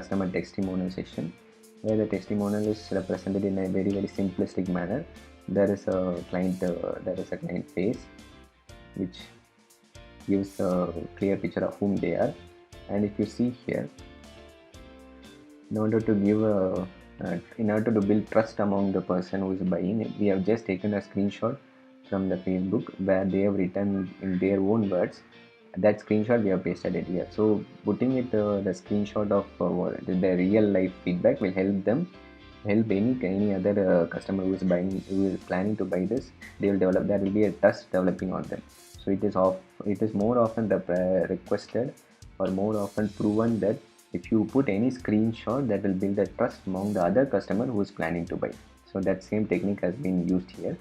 customer testimonial session, where the testimonial is represented in a very simplistic manner. There is a client face which gives a clear picture of whom they are. And if you see here, in order to build trust among the person who is buying, we have just taken a screenshot from the Facebook where they have written in their own words. That screenshot we have pasted it here. So putting it the screenshot of the real life feedback will help any other customer who is planning to buy this. They will develop, there will be a trust developing on them. So it is more often requested or more often proven that if you put any screenshot, that will build a trust among the other customer who is planning to buy. So that same technique has been used here.